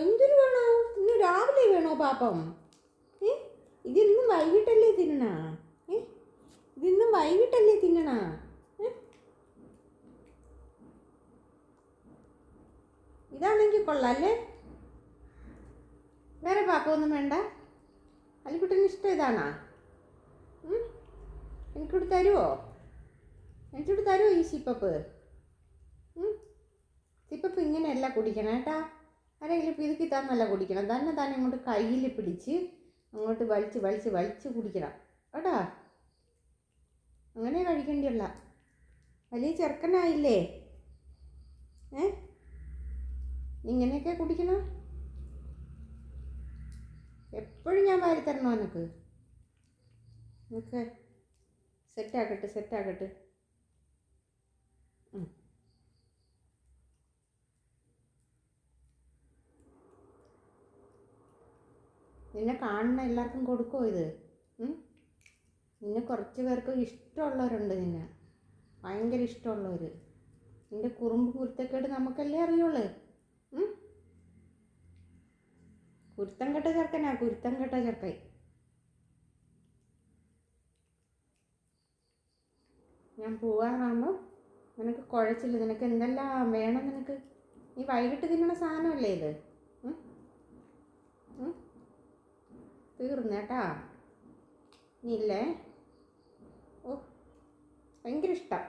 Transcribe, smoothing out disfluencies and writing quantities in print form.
എന്തിനു വേണോ? ഇന്ന് രാവിലെ വേണോ പാപ്പം? ഏ ഇതിന്ന് വൈകിട്ടല്ലേ തിന്നണ? ഇതിന്ന് വൈകിട്ടല്ലേ തിന്നണ? ഇതാണെങ്കിൽ കൊള്ളാം അല്ലേ? വേറെ പാപ്പമൊന്നും വേണ്ട? അലിക്കുട്ടന് ഇഷ്ടം ഇതാണോ? എനിക്കൂടെ തരുമോ? എനിക്കൂടെ തരുമോ ഈ സിപ്പപ്പ്? സിപ്പപ്പ് ഇങ്ങനെയല്ല കുടിക്കണം കേട്ടാ. ആരെങ്കിലും പിതുക്കി തന്നല്ല കുടിക്കണം. തന്നെ ഇങ്ങോട്ട് കയ്യിൽ പിടിച്ച് അങ്ങോട്ട് വലിച്ച് വലിച്ച് വലിച്ച് കുടിക്കണം കേട്ടാ. അങ്ങനെ കഴിക്കേണ്ടിയുള്ള വലിയ ചെറുക്കനായില്ലേ? ഇങ്ങനെയൊക്കെ കുടിക്കണം? എപ്പോഴും ഞാൻ വാരി തരണോ നിനക്ക്? സെറ്റാക്കട്ടെ. നിന്നെ കാണുന്ന എല്ലാവർക്കും കൊടുക്കുമോ ഇത്? നിന്നെ കുറച്ച് പേർക്ക് ഇഷ്ടമുള്ളവരുണ്ട്, നിന്നെ ഭയങ്കര ഇഷ്ടമുള്ളവർ. നിൻ്റെ കുറുമ്പ് കുരുത്തക്കേട് നമുക്കല്ലേ അറിയുള്ളൂ. കുരുത്തം കെട്ട ചെറുക്കൻ. ഞാൻ പോവാറാകുമ്പോൾ നിനക്ക് കുഴച്ചില്ല. നിനക്ക് എന്തെല്ലാം വേണം? നിനക്ക് നീ വൈകിട്ട് തിന്നണ സാധനമല്ലേ ഇത്? തീർന്നേട്ടാ. നീ ഇല്ലേ? ഓ, ഭയങ്കര ഇഷ്ടം.